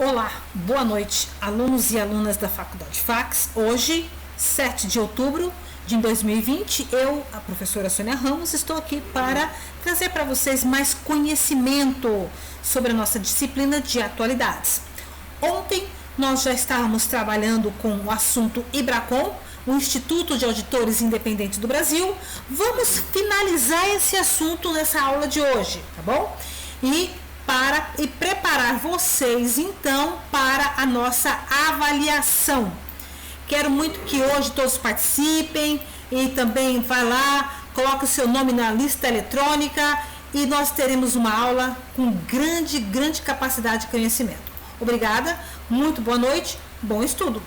Olá, boa noite, alunos e alunas da Faculdade Fax. Hoje, 7 de outubro de 2020, eu, a professora Sônia Ramos, estou aqui para trazer para vocês mais conhecimento sobre a nossa disciplina de atualidades. Ontem, nós já estávamos trabalhando com o assunto IBRACON, o Instituto de Auditores Independentes do Brasil. Vamos finalizar esse assunto nessa aula de hoje, tá bom? E preparar vocês, então, para a nossa avaliação. Quero muito que hoje todos participem e também vai lá, coloque o seu nome na lista eletrônica e nós teremos uma aula com grande capacidade de conhecimento. Obrigada, muito boa noite, bom estudo.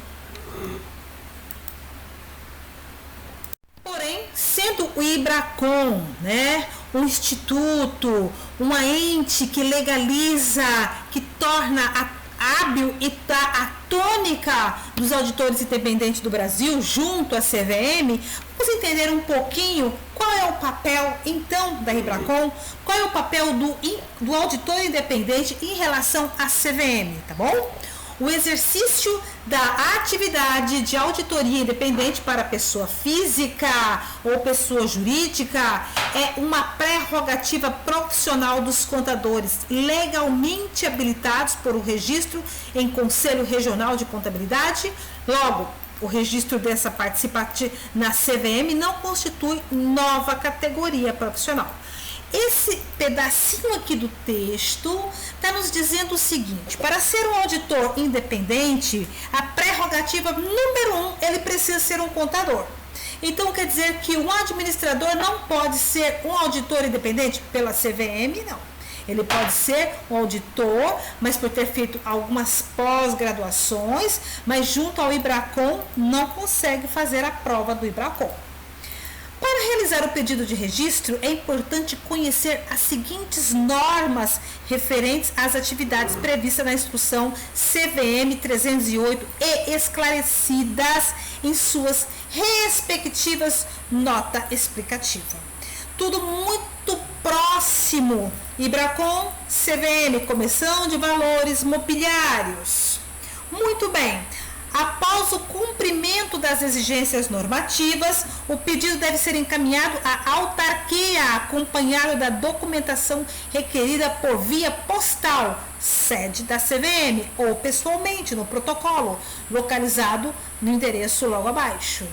Porém, sendo o IBRACON, um instituto, uma ente que legaliza, que torna hábil e a tônica dos auditores independentes do Brasil, junto à CVM, vamos entender um pouquinho qual é o papel, então, da IBRACON, qual é o papel do auditor independente em relação à CVM, tá bom? O exercício da atividade de auditoria independente para pessoa física ou pessoa jurídica é uma prerrogativa profissional dos contadores legalmente habilitados por o registro em Conselho Regional de Contabilidade. Logo, o registro dessa participação na CVM não constitui nova categoria profissional. Esse pedacinho aqui do texto está nos dizendo o seguinte: para ser um auditor independente, a prerrogativa número 1, ele precisa ser um contador. Então, quer dizer que um administrador não pode ser um auditor independente pela CVM, não. Ele pode ser um auditor, mas por ter feito algumas pós-graduações, mas junto ao IBRACON não consegue fazer a prova do IBRACON. Para realizar o pedido de registro, é importante conhecer as seguintes normas referentes às atividades previstas na instrução CVM 308 e esclarecidas em suas respectivas nota explicativa. Tudo muito próximo. IBRACON, CVM, Comissão de Valores Mobiliários. Muito bem. Após o cumprimento das exigências normativas, o pedido deve ser encaminhado à autarquia, acompanhado da documentação requerida por via postal, sede da CVM, ou pessoalmente no protocolo, localizado no endereço logo abaixo.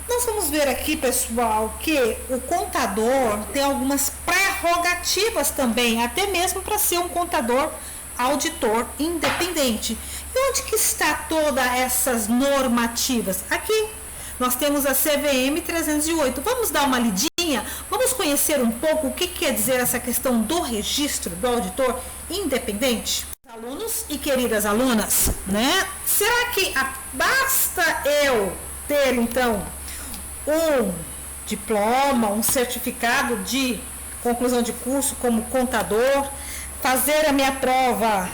Nós vamos ver aqui, pessoal, que o contador tem algumas prerrogativas também, até mesmo para ser um contador auditor independente. E onde que está todas essas normativas? Aqui nós temos a CVM 308. Vamos dar uma lidinha? Vamos conhecer um pouco o que quer dizer essa questão do registro do auditor independente? Alunos e queridas alunas, Será que basta eu ter, então, um diploma, um certificado de conclusão de curso como contador, fazer a minha prova,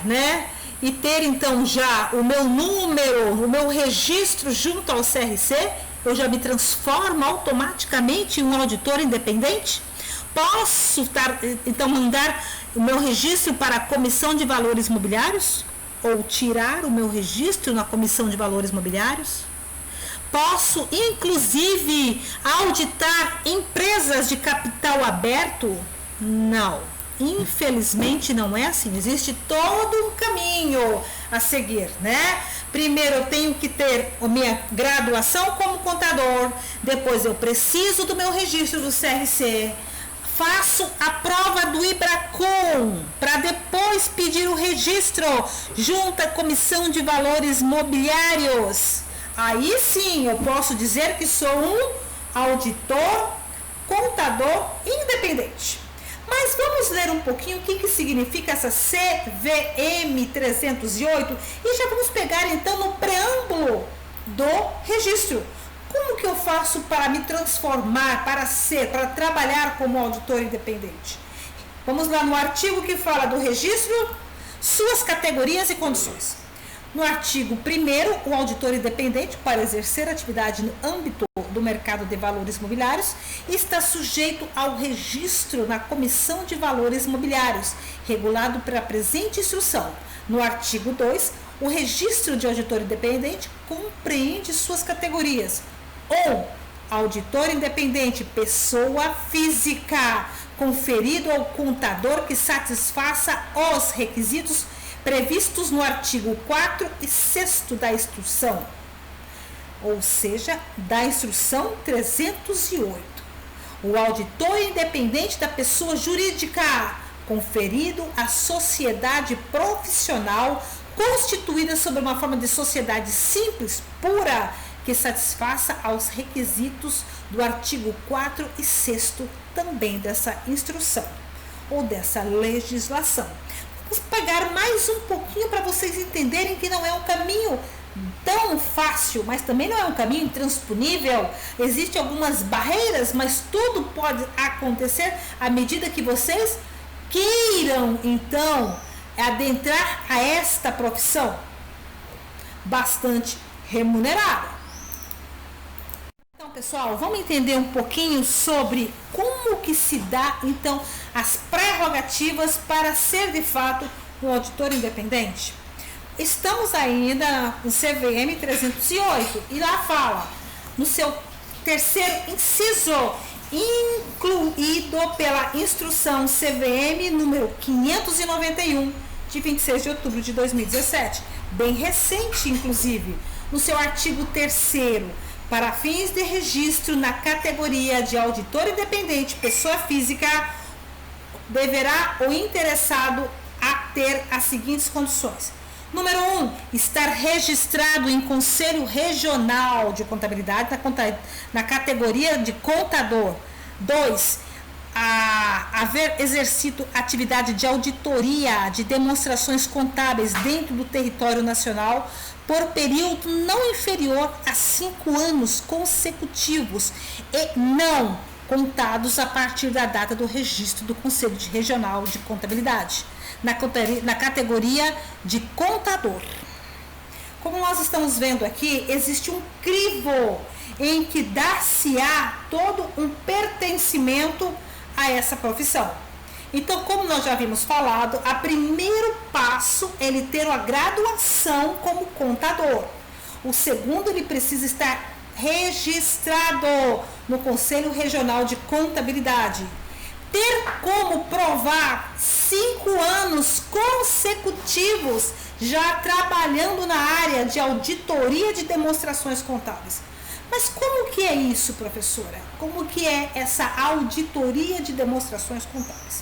e ter então já o meu número, o meu registro junto ao CRC, eu já me transformo automaticamente em um auditor independente? Posso então mandar o meu registro para a Comissão de Valores Mobiliários? Ou tirar o meu registro na Comissão de Valores Mobiliários? Posso, inclusive, auditar empresas de capital aberto? Não. Infelizmente não é assim, existe todo um caminho a seguir, Primeiro eu tenho que ter a minha graduação como contador, depois eu preciso do meu registro do CRC, faço a prova do IBRACON, para depois pedir o registro junto à Comissão de Valores Mobiliários. Aí sim eu posso dizer que sou um auditor, contador independente. Mas vamos ler um pouquinho o que significa essa CVM 308 e já vamos pegar então no preâmbulo do registro. Como que eu faço para me transformar, para trabalhar como auditor independente? Vamos lá no artigo que fala do registro, suas categorias e condições. No artigo 1º, o auditor independente, para exercer atividade no âmbito do mercado de valores mobiliários, está sujeito ao registro na Comissão de Valores Mobiliários, regulado pela presente instrução. No artigo 2, o registro de auditor independente compreende suas categorias. Ou auditor independente, pessoa física, conferido ao contador que satisfaça os requisitos previstos no artigo 4 e 6º da instrução, ou seja, da instrução 308. O auditor independente da pessoa jurídica, conferido à sociedade profissional constituída sob uma forma de sociedade simples, pura, que satisfaça aos requisitos do artigo 4 e 6º também dessa instrução, ou dessa legislação. Vamos pegar mais um pouquinho para vocês entenderem que não é um caminho tão fácil, mas também não é um caminho intransponível. Existem algumas barreiras, mas tudo pode acontecer à medida que vocês queiram, então, adentrar a esta profissão bastante remunerada. Então, pessoal, vamos entender um pouquinho sobre como que se dá, então, as prerrogativas para ser, de fato, um auditor independente. Estamos ainda no CVM 308 e lá fala, no seu terceiro inciso, incluído pela instrução CVM número 591, de 26 de outubro de 2017, bem recente, inclusive, no seu artigo 3º, para fins de registro na categoria de auditor independente, pessoa física, deverá o interessado a ter as seguintes condições. Número 1, estar registrado em Conselho Regional de Contabilidade na categoria de contador. 2, haver exercido atividade de auditoria de demonstrações contábeis dentro do território nacional por período não inferior a 5 anos consecutivos e não contados a partir da data do registro do Conselho Regional de Contabilidade, na categoria de contador. Como nós estamos vendo aqui, existe um crivo em que dá-se-á todo um pertencimento a essa profissão. Então, como nós já havíamos falado, o primeiro passo é ele ter a graduação como contador. O segundo, ele precisa estar registrado no Conselho Regional de Contabilidade. Ter como provar 5 anos consecutivos já trabalhando na área de auditoria de demonstrações contábeis. Mas como que é isso, professora? Como que é essa auditoria de demonstrações contábeis?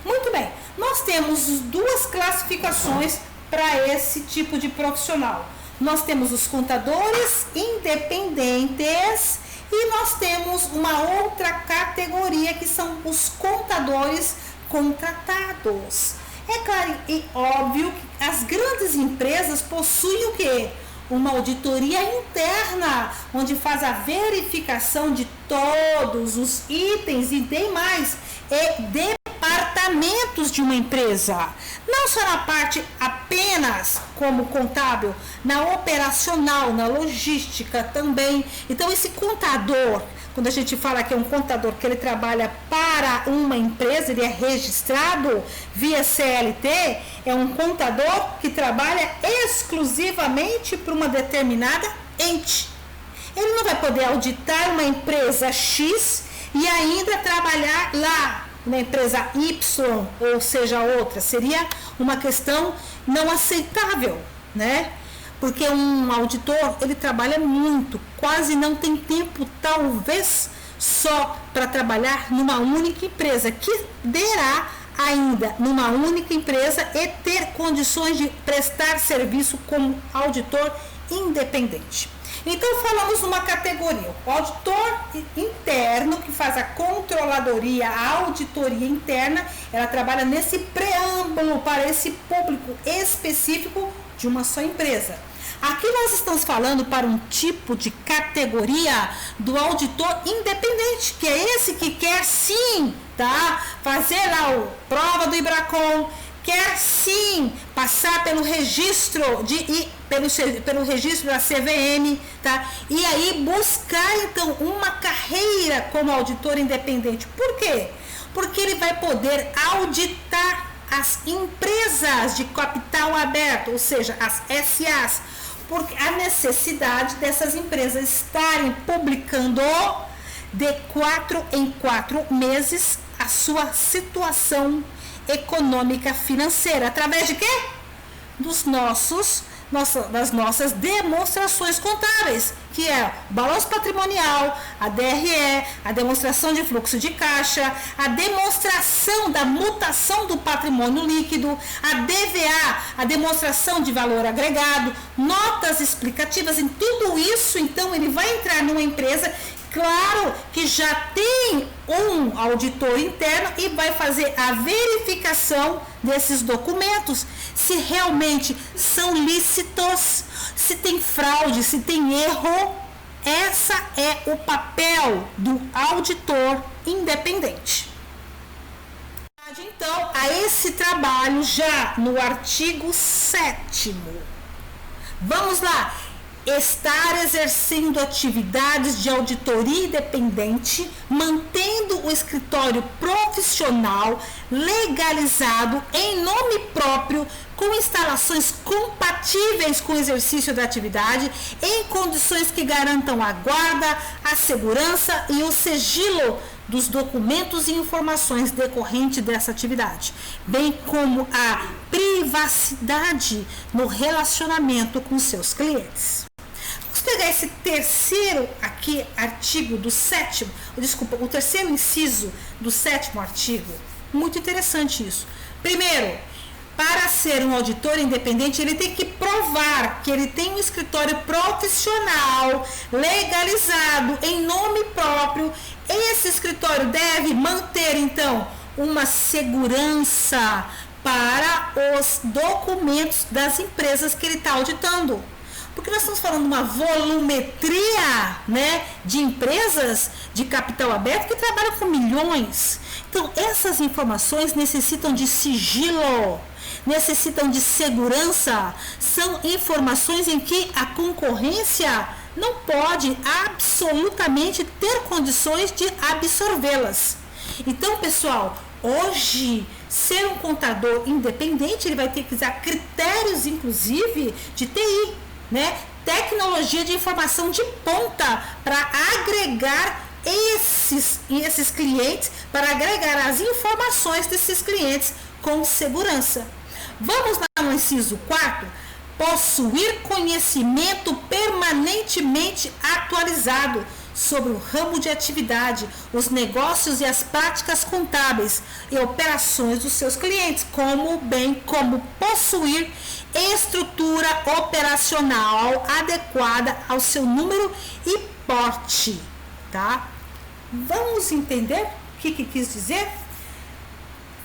Muito bem, nós temos duas classificações para esse tipo de profissional. Nós temos os contadores independentes e nós temos uma outra categoria que são os contadores contratados. É claro e óbvio que as grandes empresas possuem o quê? Uma auditoria interna, onde faz a verificação de todos os itens e demais departamentos de uma empresa. Não só na parte apenas como contábil, na operacional, na logística também. Então, esse contador, quando a gente fala que é um contador que ele trabalha para uma empresa, ele é registrado via CLT, é um contador que trabalha exclusivamente para uma determinada ente. Ele não vai poder auditar uma empresa X e ainda trabalhar lá na empresa Y, ou seja, outra. Seria uma questão não aceitável, né? Porque um auditor, ele trabalha muito, quase não tem tempo, talvez, só para trabalhar numa única empresa, que derá ainda numa única empresa e ter condições de prestar serviço como auditor independente. Então, falamos numa categoria, o auditor interno, que faz a controladoria, a auditoria interna, ela trabalha nesse preâmbulo para esse público específico de uma só empresa. Aqui nós estamos falando para um tipo de categoria do auditor independente, que é esse que quer sim, tá? Fazer lá a prova do IBRACON, quer sim passar pelo registro pelo registro da CVM, tá? E aí buscar então uma carreira como auditor independente. Por quê? Porque ele vai poder auditar as empresas de capital aberto, ou seja, as SAs, porque a necessidade dessas empresas estarem publicando de 4 em 4 meses a sua situação econômica financeira, através de quê? Das nossas demonstrações contábeis, que é o balanço patrimonial, a DRE, a demonstração de fluxo de caixa, a demonstração da mutação do patrimônio líquido, a DVA, a demonstração de valor agregado, notas explicativas. Em tudo isso, então, ele vai entrar numa empresa, claro que já tem um auditor interno e vai fazer a verificação desses documentos, se realmente são lícitos, se tem fraude, se tem erro. Essa é o papel do auditor independente. Então, a esse trabalho já no artigo 7º. Vamos lá. Estar exercendo atividades de auditoria independente, mantendo o escritório profissional legalizado em nome próprio, com instalações compatíveis com o exercício da atividade, em condições que garantam a guarda, a segurança e o sigilo dos documentos e informações decorrentes dessa atividade, bem como a privacidade no relacionamento com seus clientes. Pegar esse terceiro aqui artigo do 7º, o terceiro inciso do 7º artigo, muito interessante isso. Primeiro, para ser um auditor independente, ele tem que provar que ele tem um escritório profissional legalizado em nome próprio. Esse escritório deve manter, então, uma segurança para os documentos das empresas que ele está auditando. Porque nós estamos falando de uma volumetria, né, de empresas de capital aberto que trabalham com milhões. Então, essas informações necessitam de sigilo, necessitam de segurança. São informações em que a concorrência não pode absolutamente ter condições de absorvê-las. Então, pessoal, hoje, ser um contador independente, ele vai ter que usar critérios, inclusive, de TI, né? Tecnologia de informação de ponta para agregar esses clientes, para agregar as informações desses clientes com segurança. Vamos lá no inciso 4. Possuir conhecimento permanentemente atualizado sobre o ramo de atividade, os negócios e as práticas contábeis e operações dos seus clientes, bem como possuir estrutura operacional adequada ao seu número e porte, tá? Vamos entender o que quis dizer?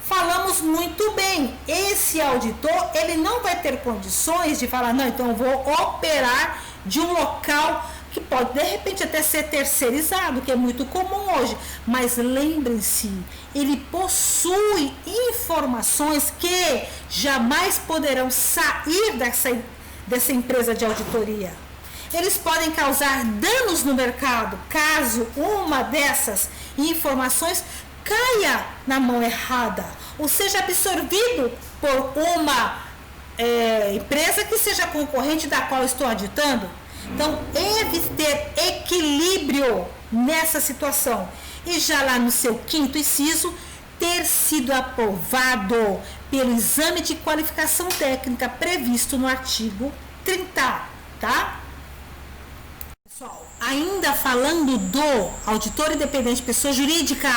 Falamos muito bem, esse auditor, ele não vai ter condições de falar, não, então eu vou operar de um local que pode, de repente, até ser terceirizado, que é muito comum hoje. Mas lembrem-se, ele possui informações que jamais poderão sair dessa empresa de auditoria. Eles podem causar danos no mercado, caso uma dessas informações caia na mão errada, ou seja absorvido por uma empresa que seja concorrente da qual estou auditando. Então, evite ter equilíbrio nessa situação. E já lá no seu 5º inciso, ter sido aprovado pelo exame de qualificação técnica previsto no artigo 30, tá? Pessoal, ainda falando do auditor independente pessoa jurídica,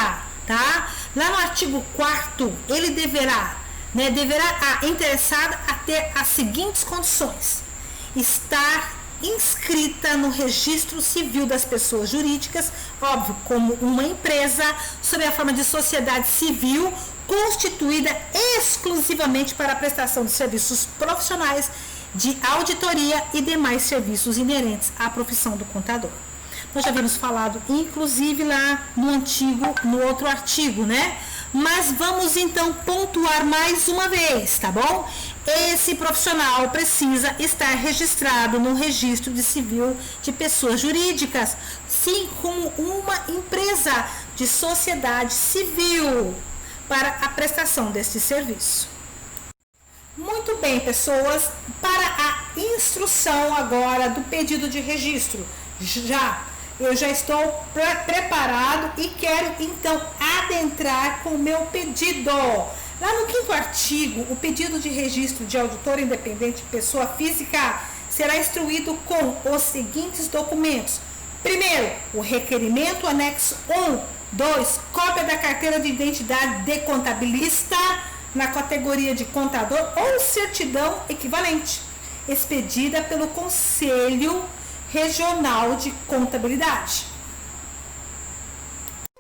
tá? Lá no artigo 4º, ele deverá a interessada a ter as seguintes condições: estar inscrita no registro civil das pessoas jurídicas, óbvio, como uma empresa, sob a forma de sociedade civil, constituída exclusivamente para a prestação de serviços profissionais de auditoria e demais serviços inerentes à profissão do contador. Nós já havíamos falado, inclusive, lá no outro artigo, né? Mas vamos então pontuar mais uma vez, tá bom? Esse profissional precisa estar registrado no Registro de Civil de Pessoas Jurídicas, sim como uma empresa de sociedade civil para a prestação deste serviço. Muito bem, pessoas, para a instrução agora do pedido de registro, eu já estou preparado e quero então adentrar com o meu pedido. Lá no 5º artigo, o pedido de registro de auditor independente pessoa física será instruído com os seguintes documentos. Primeiro, o requerimento anexo 1. 2. Cópia da carteira de identidade de contabilista na categoria de contador ou certidão equivalente, expedida pelo Conselho Regional de Contabilidade.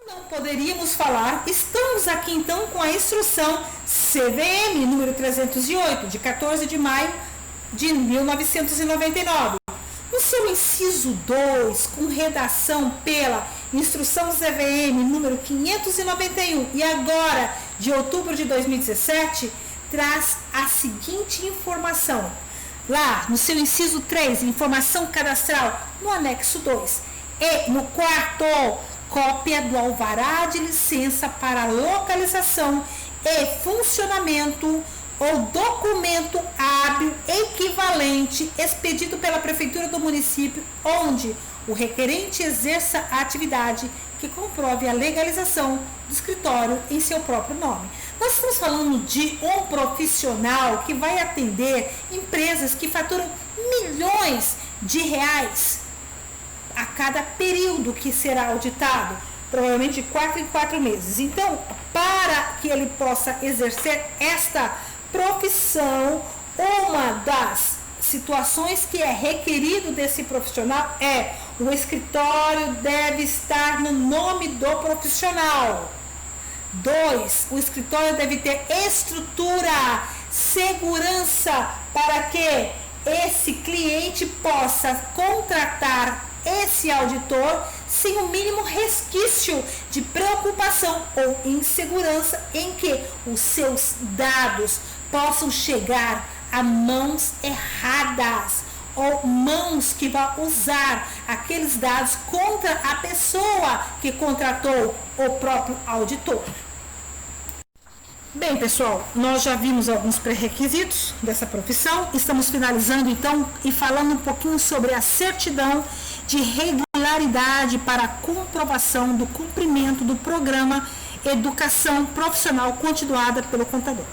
Não poderíamos falar, estamos aqui então com a instrução CVM número 308, de 14 de maio de 1999. No seu inciso 2, com redação pela instrução CVM número 591 e agora de outubro de 2017, traz a seguinte informação. Lá no seu inciso 3, informação cadastral, no anexo 2. E no 4º, cópia do alvará de licença para localização e funcionamento ou documento hábil equivalente expedido pela Prefeitura do município onde o requerente exerça a atividade que comprove a legalização do escritório em seu próprio nome. Nós estamos falando de um profissional que vai atender empresas que faturam milhões de reais a cada período que será auditado, provavelmente de 4 em 4 meses. Então, para que ele possa exercer esta profissão, uma das situações que é requerido desse profissional é o escritório deve estar no nome do profissional. 2. O escritório deve ter estrutura, segurança para que esse cliente possa contratar esse auditor sem o mínimo resquício de preocupação ou insegurança em que os seus dados possam chegar a mãos erradas ou mãos que vão usar aqueles dados contra a pessoa que contratou o próprio auditor. Bem, pessoal, nós já vimos alguns pré-requisitos dessa profissão, estamos finalizando então e falando um pouquinho sobre a certidão de regularidade para a comprovação do cumprimento do programa Educação Profissional continuada pelo contador.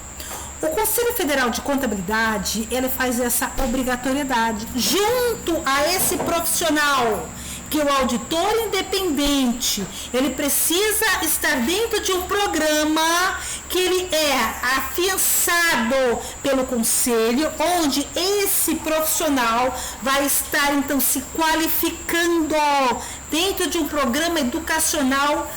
O Conselho Federal de Contabilidade, ele faz essa obrigatoriedade junto a esse profissional, que o auditor independente, ele precisa estar dentro de um programa que ele é afiançado pelo conselho, onde esse profissional vai estar então se qualificando dentro de um programa educacional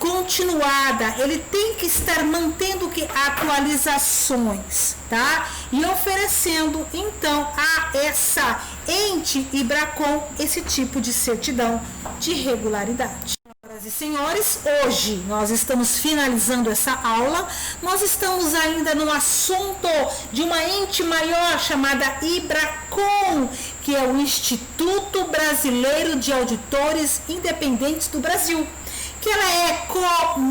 continuada. Ele tem que estar mantendo que atualizações, tá? E oferecendo então a essa ente IBRACON esse tipo de certidão de regularidade. Senhoras e senhores, hoje nós estamos finalizando essa aula, nós estamos ainda no assunto de uma ente maior chamada IBRACON, que é o Instituto Brasileiro de Auditores Independentes do Brasil, que ela é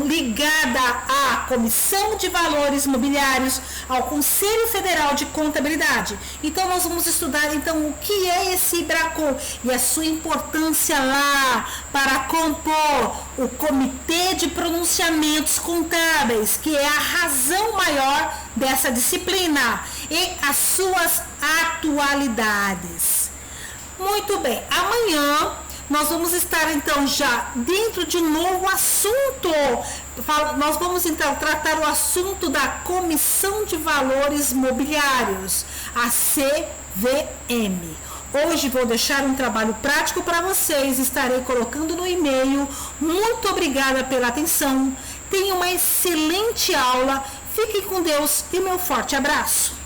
ligada à Comissão de Valores Mobiliários, ao Conselho Federal de Contabilidade. Então, nós vamos estudar então o que é esse IBRACON e a sua importância lá para compor o Comitê de Pronunciamentos Contábeis, que é a razão maior dessa disciplina, e as suas atualidades. Muito bem, amanhã nós vamos estar então já dentro de um novo assunto. Nós vamos então tratar o assunto da Comissão de Valores Mobiliários, a CVM. Hoje vou deixar um trabalho prático para vocês, estarei colocando no e-mail. Muito obrigada pela atenção, tenham uma excelente aula, fiquem com Deus e meu forte abraço.